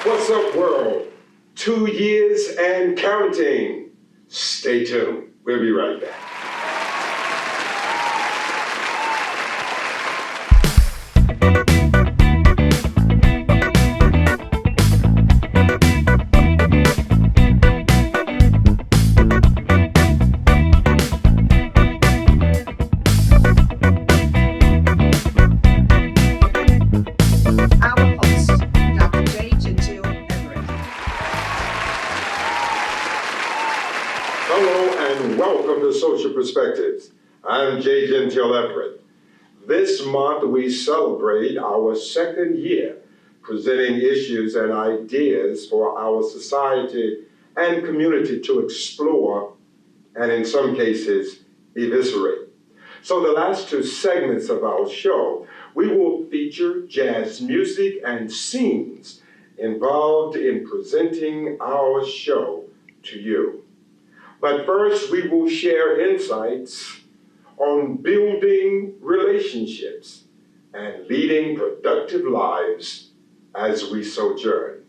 What's up, world? 2 years and counting. Stay tuned. We'll be right back. Social Perspectives. I'm J. Gentile Everett. This month we celebrate our second year presenting issues and ideas for our society and community to explore and in some cases eviscerate. So the last two segments of our show, we will feature jazz music and scenes involved in presenting our show to you. But first, we will share insights on building relationships and leading productive lives as we sojourn.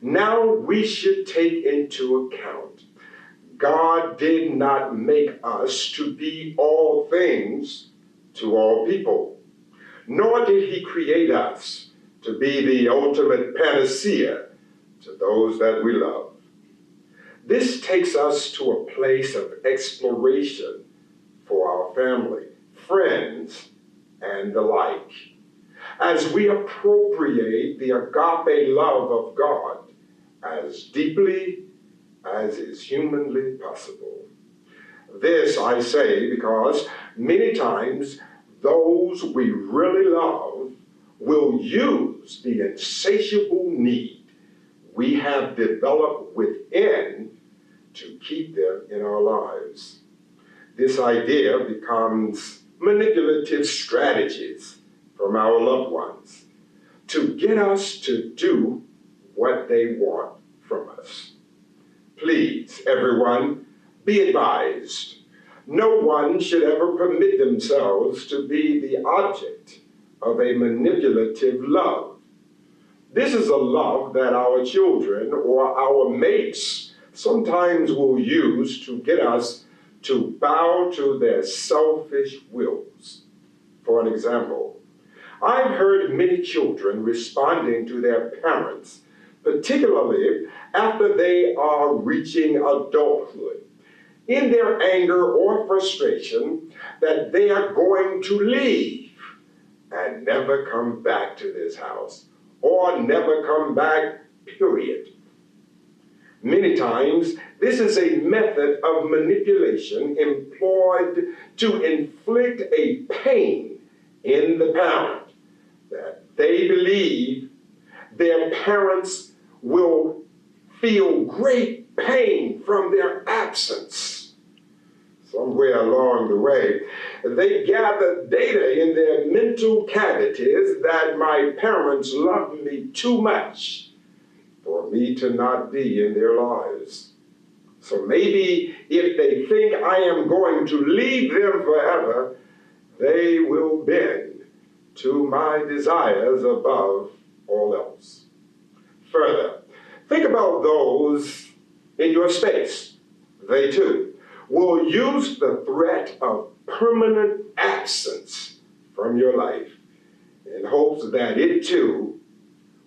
Now we should take into account God did not make us to be all things to all people, nor did he create us to be the ultimate panacea to those that we love. This takes us to a place of exploration for our family, friends, and the like, as we appropriate the agape love of God as deeply as is humanly possible. This I say because many times those we really love will use the insatiable need we have developed within to keep them in our lives. This idea becomes manipulative strategies from our loved ones to get us to do what they want from us. Please, everyone, be advised. No one should ever permit themselves to be the object of a manipulative love. This is a love that our children or our mates sometimes will use to get us to bow to their selfish wills. For an example, I've heard many children responding to their parents, particularly after they are reaching adulthood, in their anger or frustration that they are going to leave and never come back to this house, or never come back, period. Many times, this is a method of manipulation employed to inflict a pain in the parent that they believe their parents will feel great pain from their absence. Somewhere along the way, they gather data in their mental cavities that my parents love me too much for me to not be in their lives. So maybe if they think I am going to leave them forever, they will bend to my desires above all else. Further, think about those in your space. They too will use the threat of permanent absence from your life in hopes that it too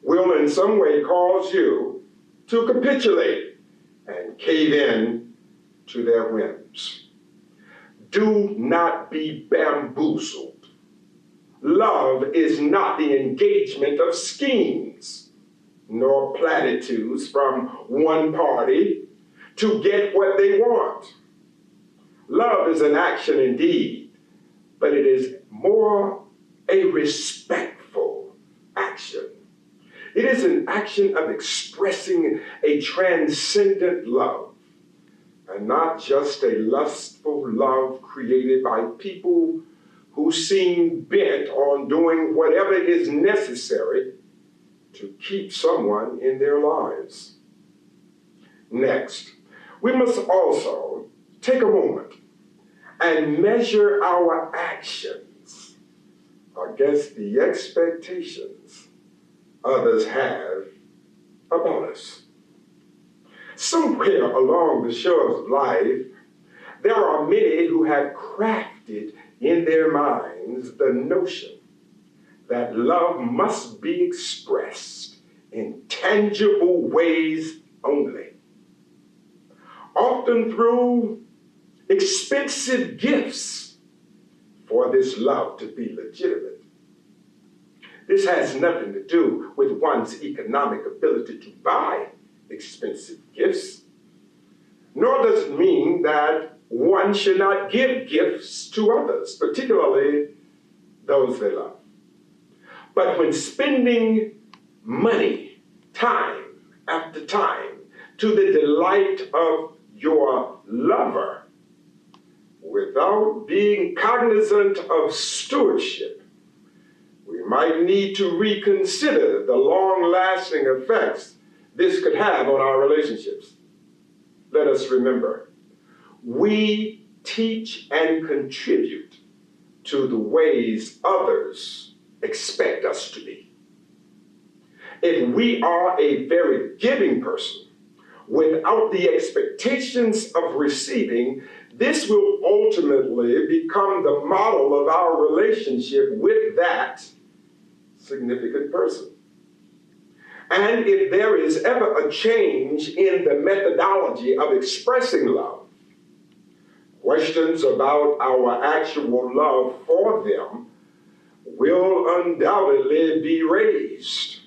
will in some way cause you to capitulate and cave in to their whims. Do not be bamboozled. Love is not the engagement of schemes, nor platitudes from one party to get what they want. Love is an action indeed, but it is more a respectful action. It is an action of expressing a transcendent love, and not just a lustful love created by people who seem bent on doing whatever is necessary to keep someone in their lives. Next, we must also take a moment and measure our actions against the expectations others have about us. Somewhere along the shore of life, there are many who have crafted in their minds the notion that love must be expressed in tangible ways only, often through expensive gifts for this love to be legitimate. This has nothing to do with one's economic ability to buy expensive gifts, nor does it mean that one should not give gifts to others, particularly those they love. But when spending money, time after time, to the delight of your lover, without being cognizant of stewardship, we might need to reconsider the long-lasting effects this could have on our relationships. Let us remember, we teach and contribute to the ways others expect us to be. If we are a very giving person without the expectations of receiving, this will ultimately become the model of our relationship with that significant person. And if there is ever a change in the methodology of expressing love, questions about our actual love for them will undoubtedly be raised.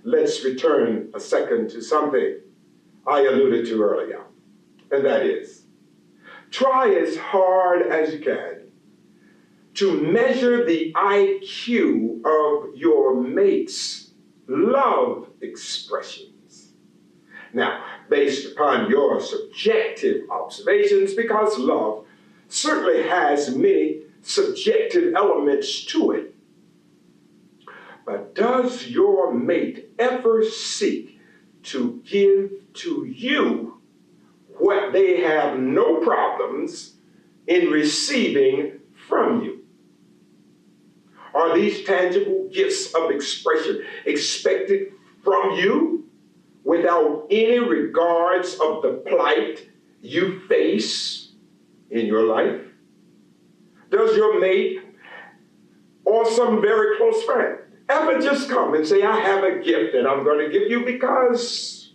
Let's return a second to something I alluded to earlier, and that is, try as hard as you can to measure the IQ of your mate's love expressions. Now, based upon your subjective observations, because love certainly has many subjective elements to it, but does your mate ever seek to give to you what they have no problems in receiving from you? Are these tangible gifts of expression expected from you without any regards of the plight you face in your life? Does your mate or some very close friend ever just come and say, I have a gift that I'm going to give you because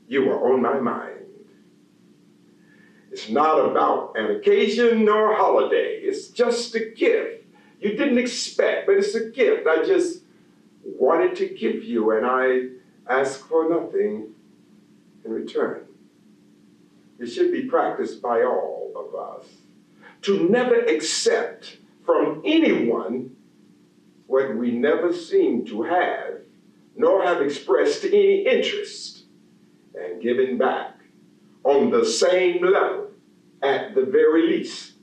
you were on my mind? It's not about an occasion nor holiday. It's just a gift you didn't expect, but it's a gift I just wanted to give you, and I ask for nothing in return. It should be practiced by all of us to never accept from anyone what we never seem to have, nor have expressed any interest in giving back on the same level, at the very least,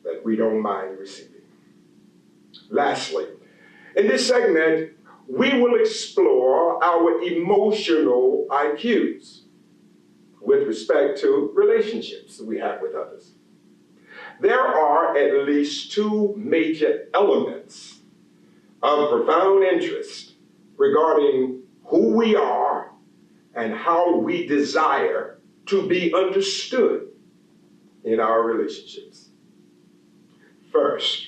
that we don't mind receiving. Lastly, in this segment, we will explore our emotional IQs with respect to relationships we have with others. There are at least two major elements of profound interest regarding who we are and how we desire to be understood in our relationships. First,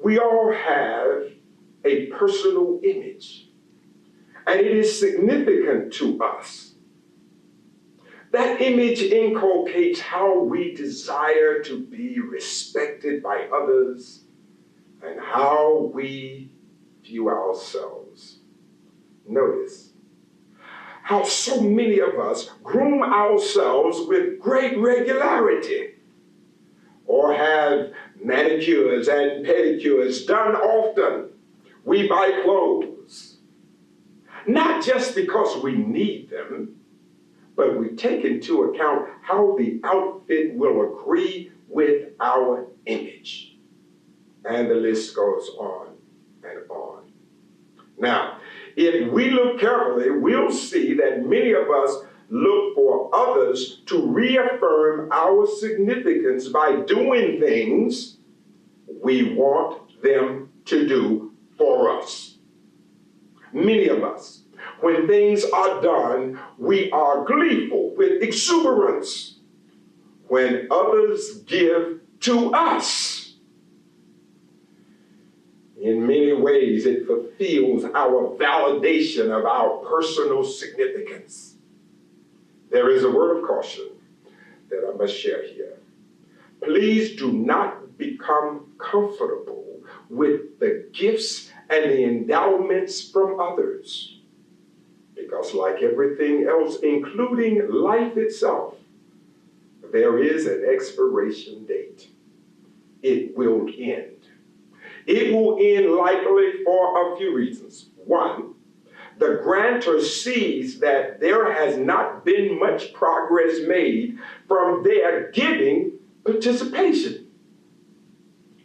we all have a personal image, and it is significant to us. That image inculcates how we desire to be respected by others and how we view ourselves. Notice how so many of us groom ourselves with great regularity, or have manicures and pedicures done often. We buy clothes, not just because we need them, but we take into account how the outfit will agree with our image. And the list goes on and on. Now, if we look carefully, we'll see that many of us look for others to reaffirm our significance by doing things we want them to do for us. Many of us When things are done, we are gleeful with exuberance. When others give to us, in many ways it fulfills our validation of our personal significance. There is a word of caution that I must share here. Please do not become comfortable with the gifts and the endowments from others, because like everything else, including life itself, there is an expiration date. It will end. It will end likely for a few reasons. One, the grantor sees that there has not been much progress made from their giving participation.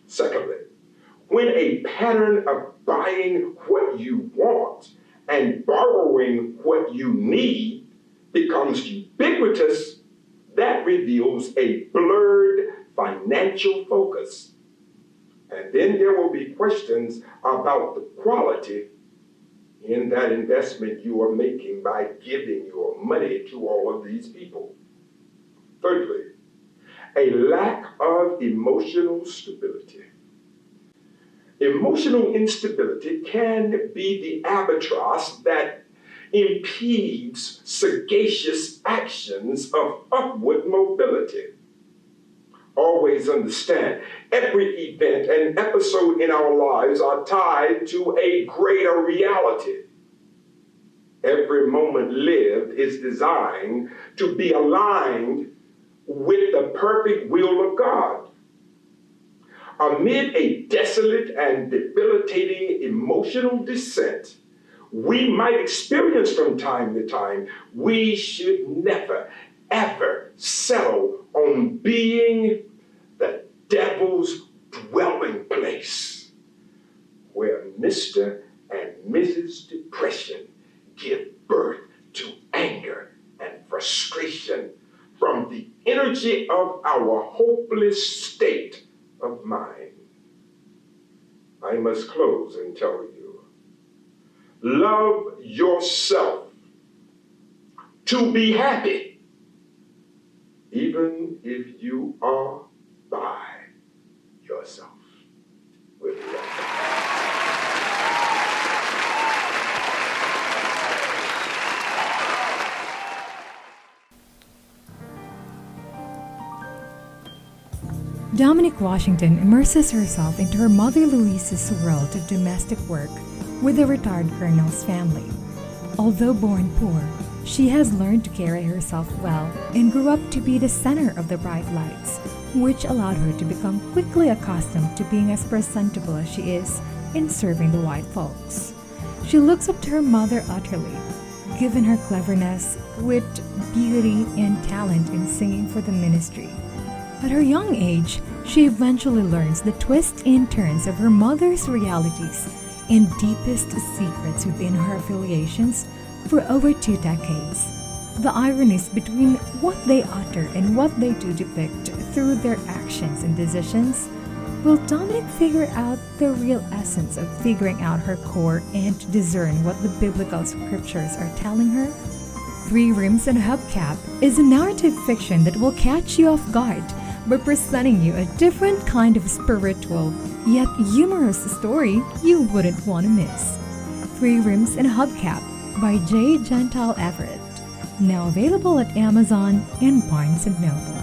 Secondly, when a pattern of buying what you want and borrowing what you need becomes ubiquitous, that reveals a blurred financial focus. And then there will be questions about the quality in that investment you are making by giving your money to all of these people. Thirdly, a lack of emotional stability. Emotional instability can be the albatross that impedes sagacious actions of upward mobility. Always understand, every event and episode in our lives are tied to a greater reality. Every moment lived is designed to be aligned with the perfect will of God. Amid a desolate and debilitating emotional descent we might experience from time to time, we should never, ever settle on being the devil's dwelling place, where Mr. and Mrs. Depression give birth to anger and frustration from the energy of our hopeless state of mind. I must close and tell you, love yourself to be happy, even if you are by yourself. With love. Dominic Washington immerses herself into her mother Louise's world of domestic work with the retired colonel's family. Although born poor, she has learned to carry herself well and grew up to be the center of the bright lights, which allowed her to become quickly accustomed to being as presentable as she is in serving the white folks. She looks up to her mother utterly, given her cleverness, wit, beauty, and talent in singing for the ministry. At her young age, she eventually learns the twists and turns of her mother's realities and deepest secrets within her affiliations for over 2 decades. The ironies between what they utter and what they do depict through their actions and decisions. Will Dominic figure out the real essence of figuring out her core and discern what the biblical scriptures are telling her? 3 Rims and a Hubcap is a narrative fiction that will catch you off guard by presenting you a different kind of spiritual, yet humorous story you wouldn't want to miss. 3 Rims and a Hubcap by J. Gentile Everett. Now available at Amazon and Barnes & Noble.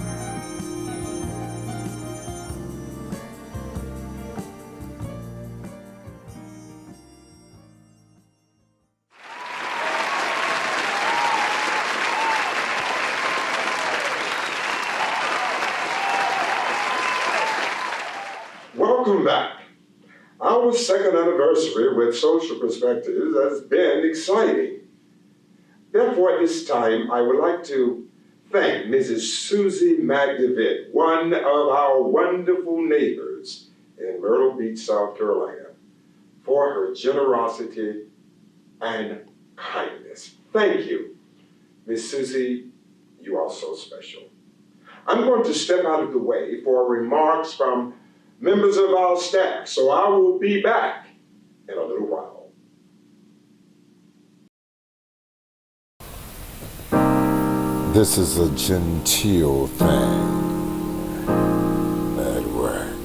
Welcome back. Our second anniversary with Social Perspectives has been exciting. Therefore, at this time, I would like to thank Mrs. Susie McDevitt, one of our wonderful neighbors in Myrtle Beach, South Carolina, for her generosity and kindness. Thank you. Miss Susie, you are so special. I'm going to step out of the way for remarks from members of our staff, so I will be back in a little while. This is a genteel thing at work.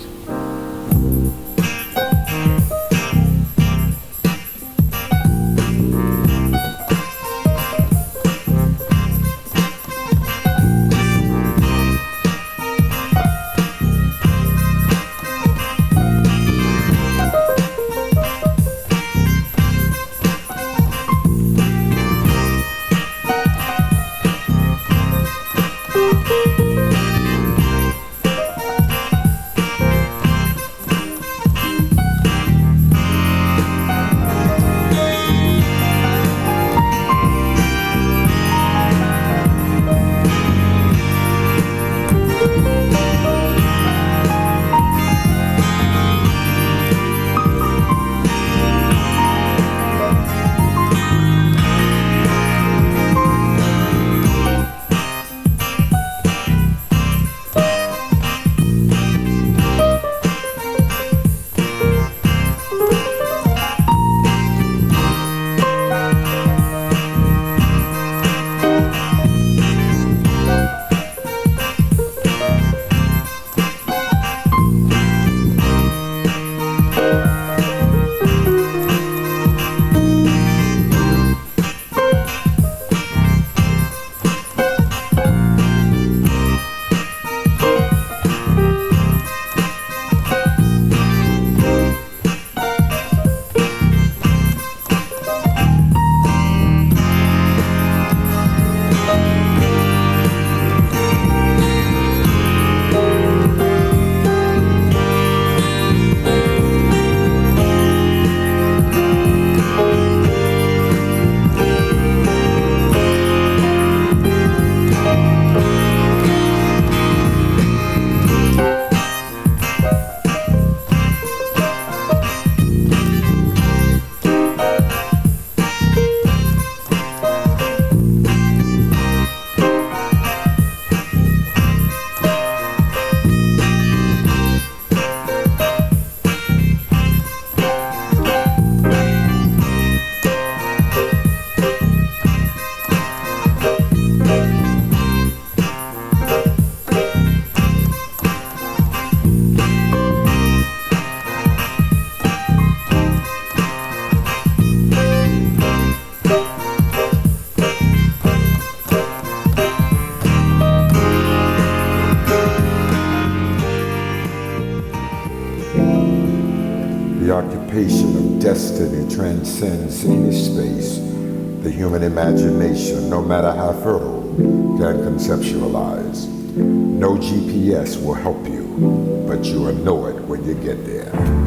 The occupation of destiny transcends any space the human imagination, no matter how fertile, can conceptualize. No GPS will help you, but you will know it when you get there.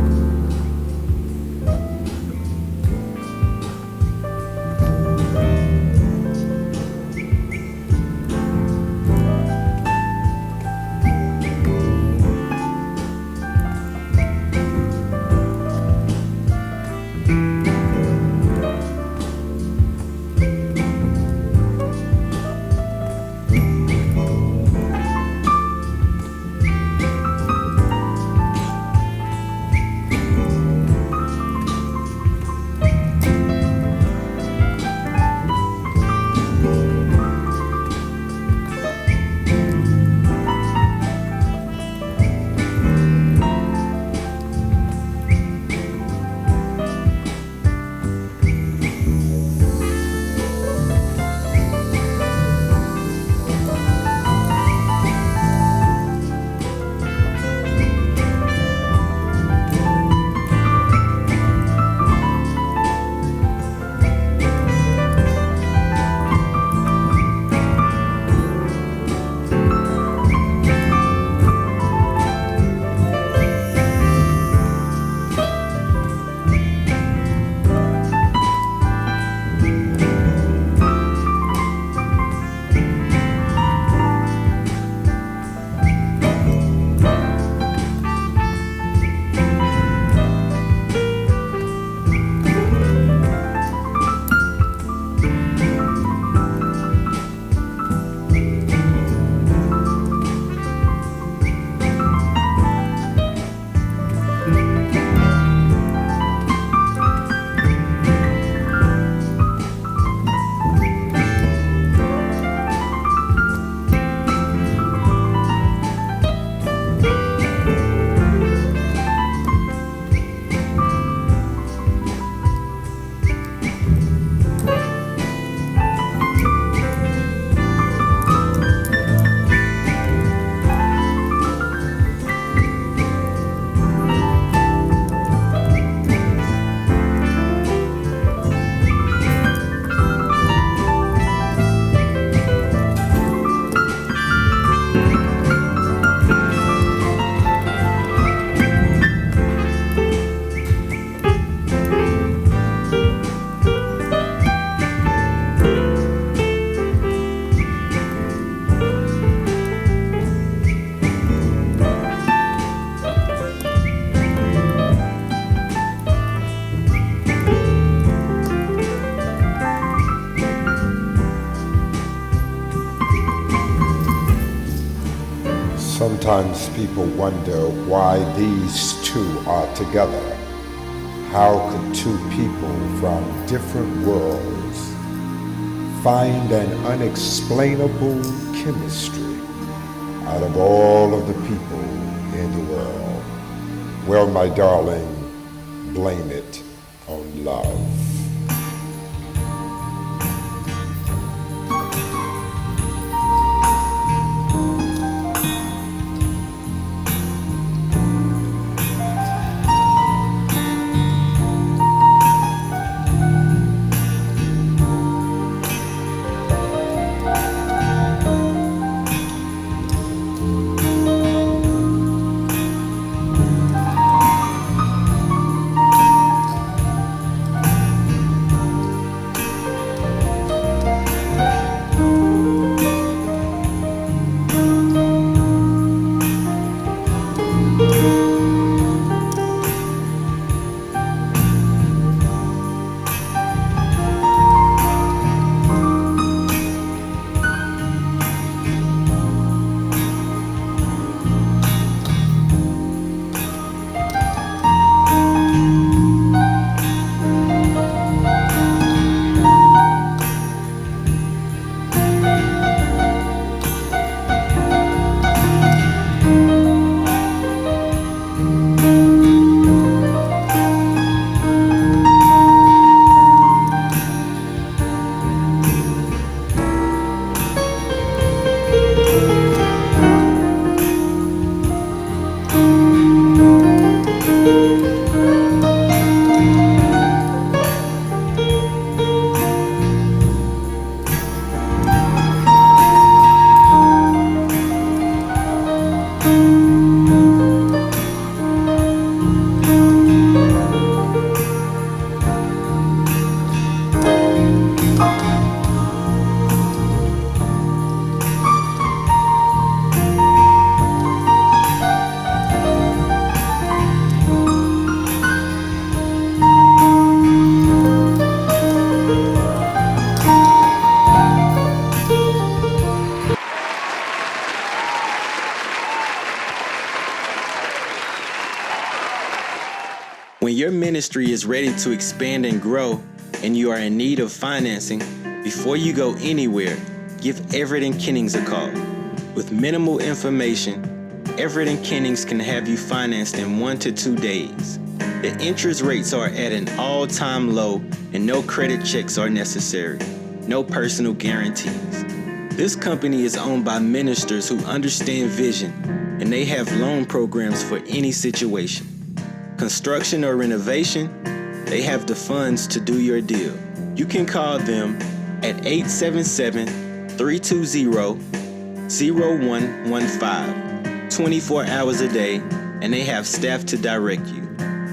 Sometimes people wonder why these two are together. How could two people from different worlds find an unexplainable chemistry out of all of the people in the world? Well, my darling, blame it on love. When your ministry is ready to expand and grow, and you are in need of financing, before you go anywhere, give Everett and Kennings a call. With minimal information, Everett and Kennings can have you financed in 1 to 2 days. The interest rates are at an all-time low, and no credit checks are necessary. No personal guarantees. This company is owned by ministers who understand vision, and they have loan programs for any situation. Construction or renovation, they have the funds to do your deal. You can call them at 877-320-0115, 24 hours a day, and they have staff to direct you.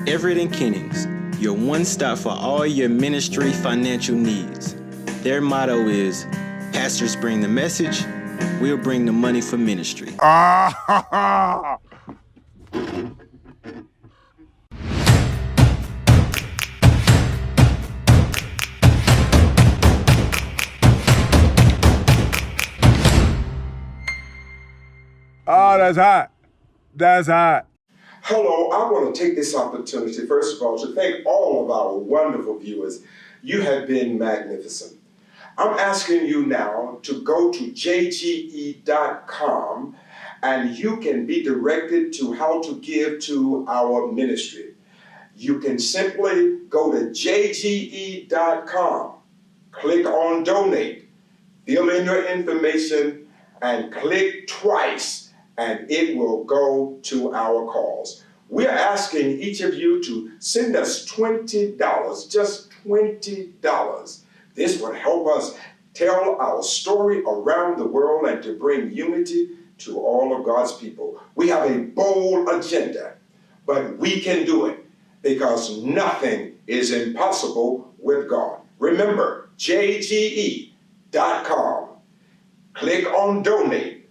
Everett and Kennings, your one stop for all your ministry financial needs. Their motto is, pastors bring the message, we'll bring the money for ministry. Oh, that's hot. That's hot. Hello, I want to take this opportunity, first of all, to thank all of our wonderful viewers. You have been magnificent. I'm asking you now to go to jge.com and you can be directed to how to give to our ministry. You can simply go to jge.com, click on donate, fill in your information, and click twice, and it will go to our cause. We are asking each of you to send us $20, just $20. This would help us tell our story around the world and to bring unity to all of God's people. We have a bold agenda, but we can do it because nothing is impossible with God. Remember, jge.com. Click on donate,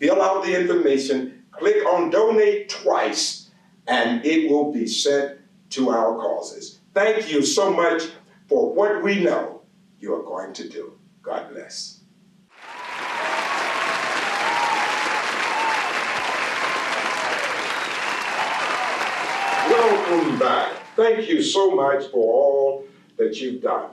fill out the information, click on donate twice, and it will be sent to our causes. Thank you so much for what we know you are going to do. God bless. Welcome back. Thank you so much for all that you've done.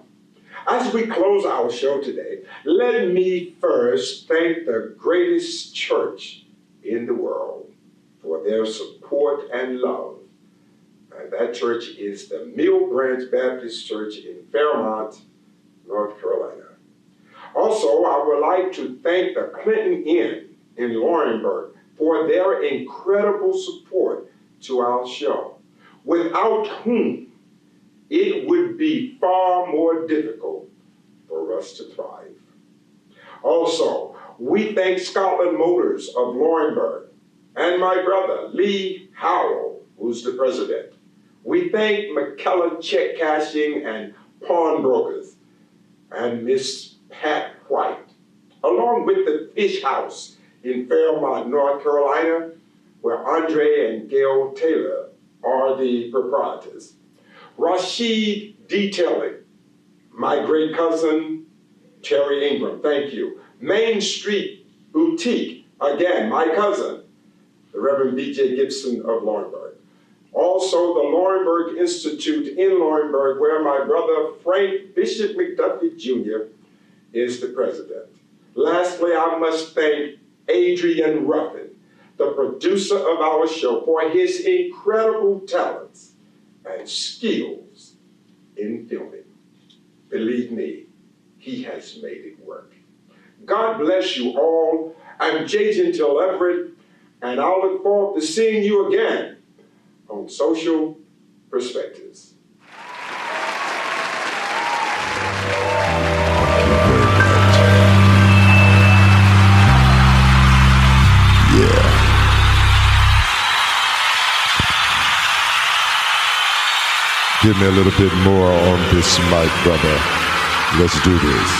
As we close our show today, let me first thank the greatest church in the world for their support and love. And that church is the Mill Branch Baptist Church in Fairmont, North Carolina. Also, I would like to thank the Clinton Inn in Laurinburg for their incredible support to our show, without whom it would be far more difficult for us to thrive. Also, we thank Scotland Motors of Laurinburg and my brother, Lee Howell, who's the president. We thank McKellar Check Cashing and Pawnbrokers and Miss Pat White, along with the Fish House in Fairmont, North Carolina, where Andre and Gail Taylor are the proprietors. Rashid Detailing, my great cousin, Terry Ingram, thank you. Main Street Boutique, again, my cousin, the Reverend B.J. Gibson of Laurinburg. Also, the Laurinburg Institute in Laurinburg, where my brother Frank Bishop McDuffie Jr. is the president. Lastly, I must thank Adrian Ruffin, the producer of our show, for his incredible talents and skills in filming. Believe me, he has made it work. God bless you all. I'm J. Gentile Everett, and I'll look forward to seeing you again on Social Perspectives. Give me a little bit more on this mic, brother. Let's do this.